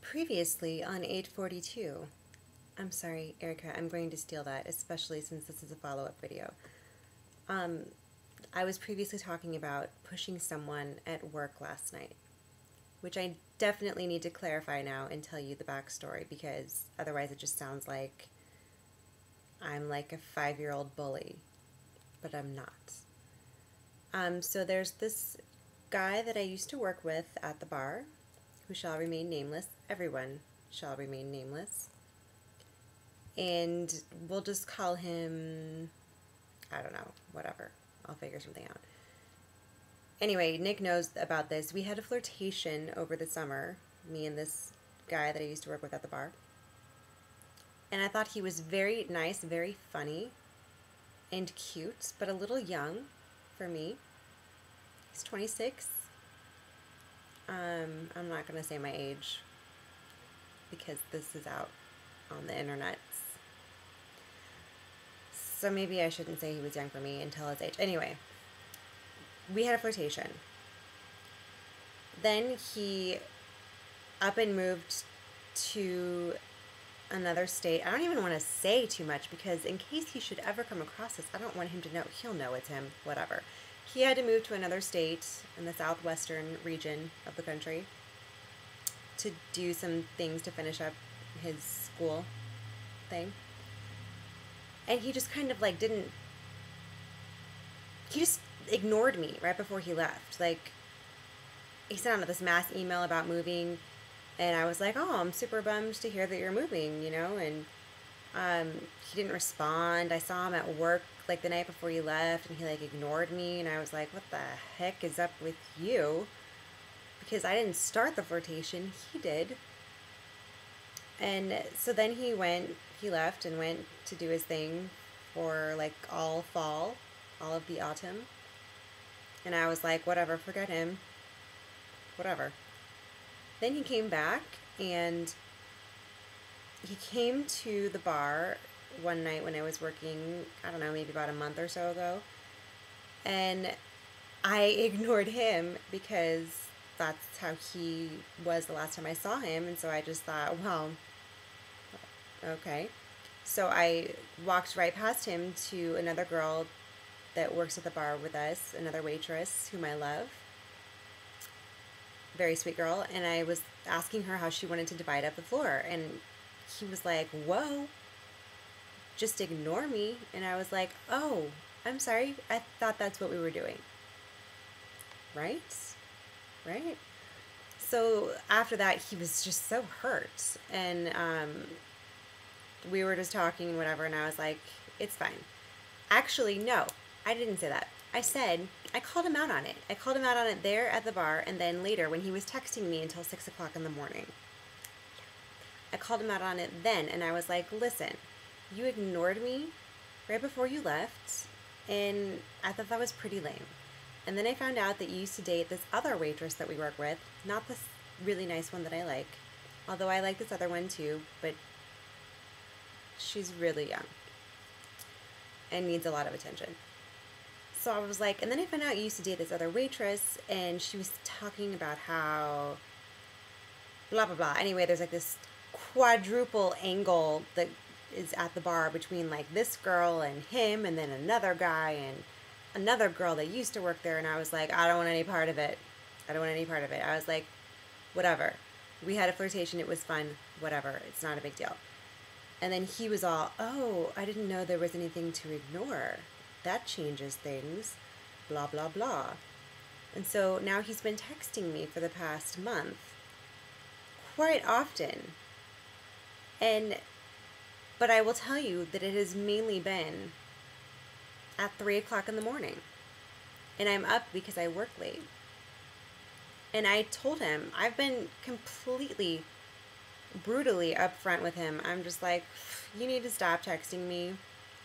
Previously on 842. I'm sorry, Erica, I'm going to steal that, especially since this is a follow-up video. Um, I was previously talking about pushing someone at work last night, which I definitely need to clarify now and tell you the backstory, because otherwise it just sounds like I'm like a 5-year-old bully, but I'm not. So there's this guy that I used to work with at the bar, who shall remain nameless. Everyone shall remain nameless. And we'll just call him, I don't know, whatever. I'll figure something out. Anyway, Nick knows about this. We had a flirtation over the summer, me and this guy that I used to work with at the bar. And I thought he was very nice, very funny, and cute, but a little young for me. He's 26. I'm not going to say my age because this is out on the internet. So maybe I shouldn't say he was young for me and tell his age. Anyway, we had a flirtation. Then he up and moved to another state. I don't even want to say too much because in case he should ever come across this, I don't want him to know. He'll know it's him, whatever. He had to move to another state in the southwestern region of the country to do some things to finish up his school thing. And he just kind of like didn't, he just ignored me right before he left. Like, he sent out this mass email about moving, and I was like, oh, I'm super bummed to hear that you're moving, you know, and he didn't respond. I saw him at work like the night before he left, and he like ignored me, and I was like, what the heck is up with you? Because I didn't start the flirtation, he did. And so then he left and went to do his thing for like all fall, all of the autumn. And I was like, whatever, forget him. Whatever. Then he came back, and he came to the bar one night when I was working, I don't know, maybe about a month or so ago. And I ignored him because that's how he was the last time I saw him. And so I just thought, well, okay. So I walked right past him to another girl that works at the bar with us, another waitress whom I love. Very sweet girl. And I was asking her how she wanted to divide up the floor. And he was like, whoa, just ignore me. And I was like, oh, I'm sorry. I thought that's what we were doing. Right? Right? So after that, he was just so hurt. And we were just talking and whatever, and I was like, it's fine. Actually, no, I didn't say that. I said, I called him out on it. I called him out on it there at the bar, and then later when he was texting me until 6 o'clock in the morning. I called him out on it then, and I was like, listen, you ignored me right before you left, and I thought that was pretty lame. And then I found out that you used to date this other waitress that we work with, not this really nice one that I like, although I like this other one too, but she's really young and needs a lot of attention. So I was like, and then I found out you used to date this other waitress, and she was talking about how blah, blah, blah. Anyway, there's like this quadruple angle that is at the bar between like this girl and him, and then another guy and another girl that used to work there. And I was like, I don't want any part of it. I don't want any part of it. I was like, whatever. We had a flirtation. It was fun. Whatever. It's not a big deal. And then he was all, oh, I didn't know there was anything to ignore. That changes things. Blah, blah, blah. And so now he's been texting me for the past month quite often. But I will tell you that it has mainly been at 3 o'clock in the morning. And I'm up because I work late. And I told him, I've been completely brutally upfront with him. I'm just like, you need to stop texting me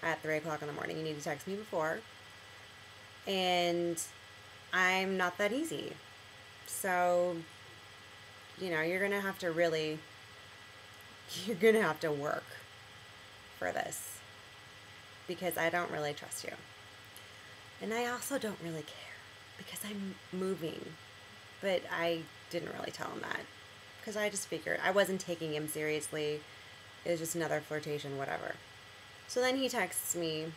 at 3 o'clock in the morning. You need to text me before. And I'm not that easy. So, you know, you're going to have to work for this, because I don't really trust you. And I also don't really care because I'm moving. But I didn't really tell him that. because I just figured I wasn't taking him seriously. It was just another flirtation, whatever. So then he texts me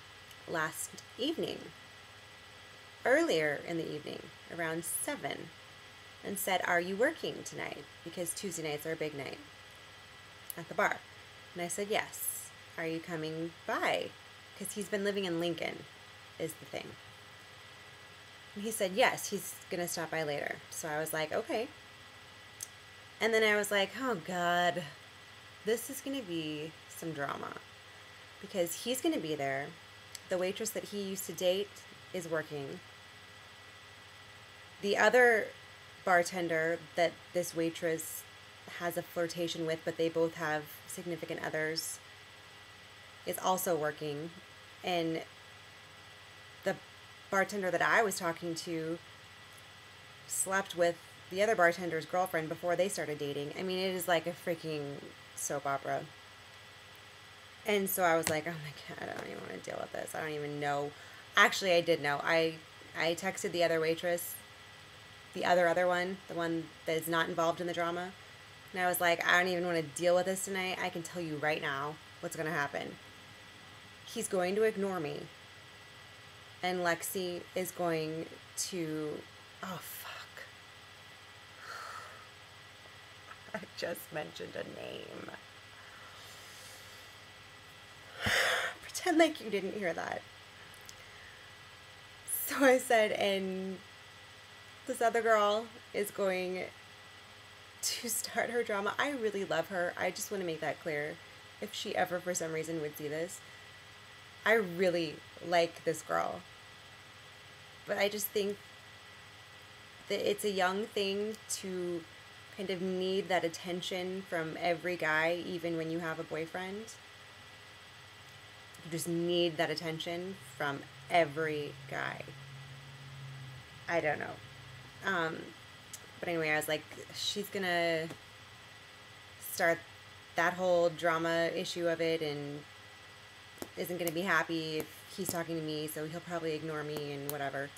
last evening, earlier in the evening, around 7, and said, "Are you working tonight?" Because Tuesday nights are a big night at the bar. And I said, "Yes." "Are you coming by?" Because he's been living in Lincoln, is the thing. And he said, "Yes, he's going to stop by later." So I was like, okay. And then I was like, oh God, this is going to be some drama. Because he's going to be there. The waitress that he used to date is working. The other bartender that this waitress has a flirtation with, but they both have significant others, is also working. And the bartender that I was talking to slept with the other bartender's girlfriend before they started dating. I mean, it is like a freaking soap opera. And so I was like, oh my God, I don't even want to deal with this. I don't even know. Actually, I did know. I texted the other waitress, the other one, the one that is not involved in the drama. And I was like, I don't even want to deal with this tonight. I can tell you right now what's going to happen. He's going to ignore me. And Lexi is going to... Oh, fuck. I just mentioned a name. Pretend like you didn't hear that. So I said, and this other girl is going to start her drama. I really love her. I just want to make that clear. If she ever, for some reason, would see this, I really like this girl. But I just think that it's a young thing to kind of need that attention from every guy, even when you have a boyfriend. You just need that attention from every guy. I don't know. But anyway, I was like, she's gonna start that whole drama issue of it and isn't gonna be happy if he's talking to me, so he'll probably ignore me and whatever.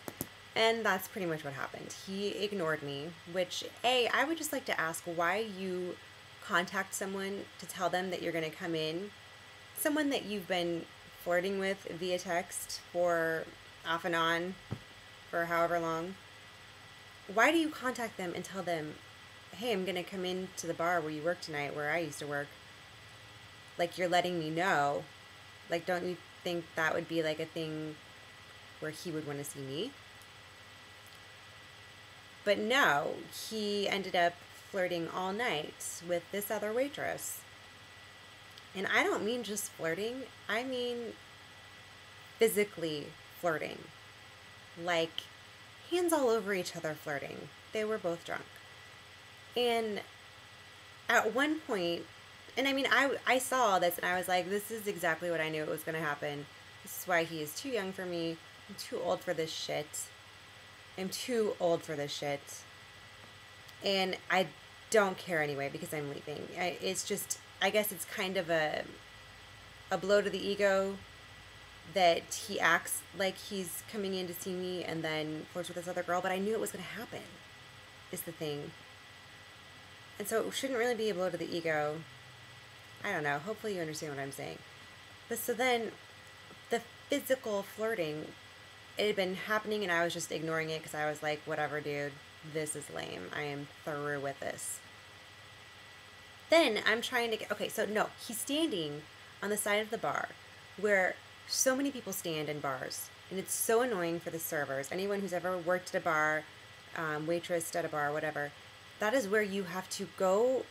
And that's pretty much what happened. He ignored me, which, I would just like to ask why you contact someone to tell them that you're gonna come in. Someone that you've been flirting with via text for off and on for however long. Why do you contact them and tell them, hey, I'm going to come into the bar where you work tonight, where I used to work? Like, you're letting me know. Like, don't you think that would be like a thing where he would want to see me? But no, he ended up flirting all night with this other waitress. And I don't mean just flirting. I mean physically flirting. Like, hands all over each other flirting. They were both drunk. And at one point, and I mean, I saw all this and I was like, this is exactly what I knew it was going to happen. This is why he is too young for me. I'm too old for this shit. I'm too old for this shit. And I don't care anyway because I'm leaving. It's just, I guess it's kind of a blow to the ego that he acts like he's coming in to see me and then flirts with this other girl, but I knew it was going to happen, is the thing. And so it shouldn't really be a blow to the ego. I don't know. Hopefully you understand what I'm saying. But so then the physical flirting, it had been happening and I was just ignoring it because I was like, whatever, dude, this is lame. I am through with this. Then I'm trying to get, okay, so no, he's standing on the side of the bar where so many people stand in bars. And it's so annoying for the servers. Anyone who's ever worked at a bar, waitress at a bar, whatever, that is where you have to go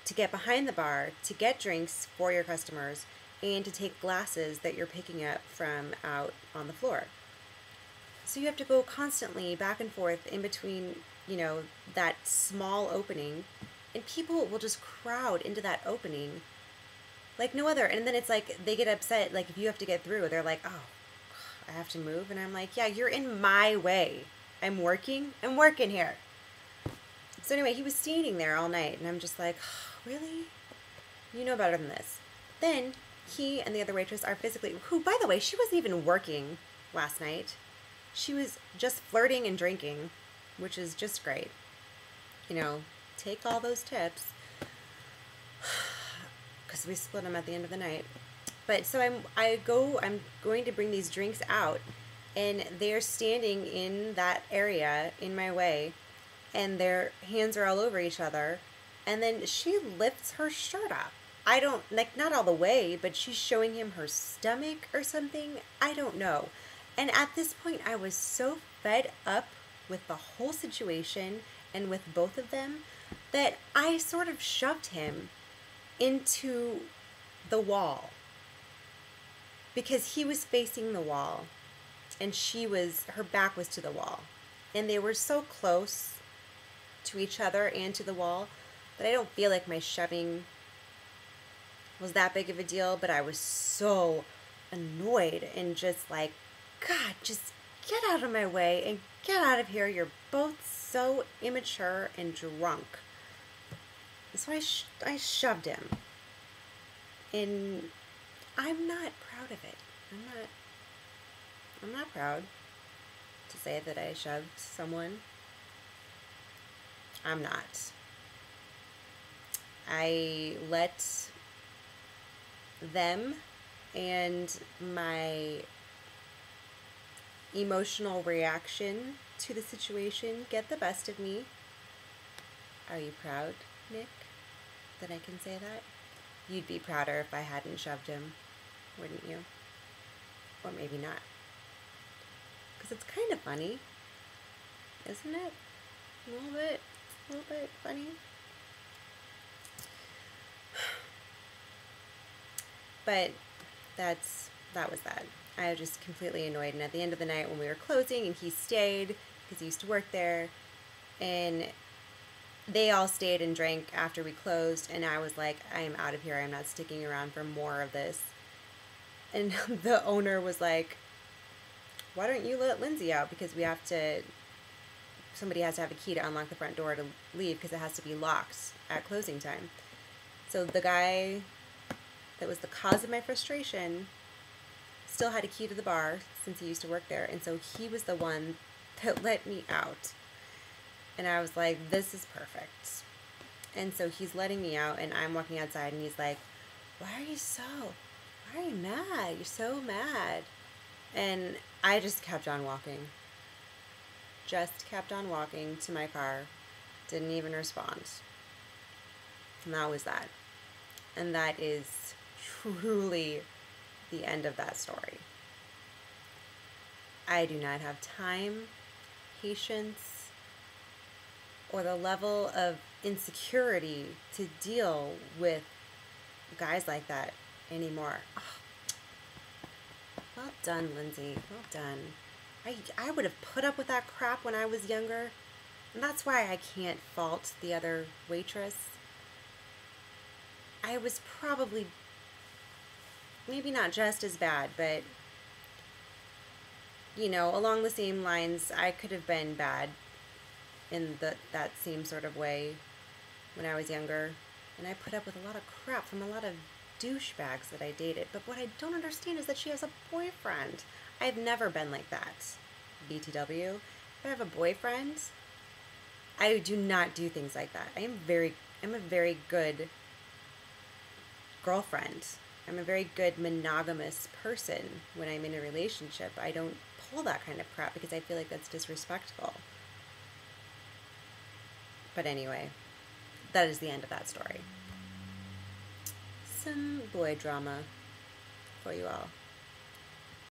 to get behind the bar to get drinks for your customers and to take glasses that you're picking up from out on the floor. So you have to go constantly back and forth in between, you know, that small opening, and people will just crowd into that opening like no other. And then it's like they get upset, like if you have to get through, they're like, oh, I have to move. And I'm like, yeah, you're in my way. I'm working here. So anyway, he was standing there all night and I'm just like, oh, really? You know better than this. Then he and the other waitress are physically, who, by the way, she wasn't even working last night. She was just flirting and drinking, which is just great. You know, take all those tips because we split them at the end of the night. But so I'm going to bring these drinks out, and they're standing in that area in my way, and their hands are all over each other. And then she lifts her shirt up. I don't, like, not all the way, but she's showing him her stomach or something. I don't know. And at this point, I was so fed up with the whole situation and with both of them that I sort of shoved him into the wall because he was facing the wall and her back was to the wall. And they were so close to each other and to the wall that I don't feel like my shoving was that big of a deal, but I was so annoyed and just like, God, just get out of my way and get out of here. You're both so immature and drunk. So I shoved him. And I'm not proud of it. I'm not proud to say that I shoved someone. I'm not. I let them and my emotional reaction to the situation get the best of me. Are you proud, Nick, that I can say that? You'd be prouder if I hadn't shoved him, wouldn't you? Or maybe not. Because it's kind of funny, isn't it? A little bit funny. But that was that. I was just completely annoyed. And at the end of the night when we were closing and he stayed because he used to work there, and they all stayed and drank after we closed, and I was like, I am out of here. I'm not sticking around for more of this. And the owner was like, why don't you let Lindsay out? Because somebody has to have a key to unlock the front door to leave because it has to be locked at closing time. So the guy that was the cause of my frustration still had a key to the bar since he used to work there, and so he was the one that let me out. And I was like, this is perfect. And so he's letting me out, and I'm walking outside, and he's like, why are you mad? You're so mad. And I just kept on walking. Just kept on walking to my car. Didn't even respond. And that was that. And that is truly the end of that story. I do not have time, patience, or the level of insecurity to deal with guys like that anymore. Oh. Well done, Lindsay. Well done. I would have put up with that crap when I was younger. And that's why I can't fault the other waitress. I was probably maybe not just as bad, but along the same lines, I could have been bad in that same sort of way when I was younger. And I put up with a lot of crap from a lot of douchebags that I dated. But what I don't understand is that she has a boyfriend. I've never been like that. BTW. If I have a boyfriend, I do not do things like that. I'm a very good girlfriend. I'm a very good monogamous person when I'm in a relationship. I don't pull that kind of crap because I feel like that's disrespectful. But anyway, that is the end of that story. Some boy drama for you all.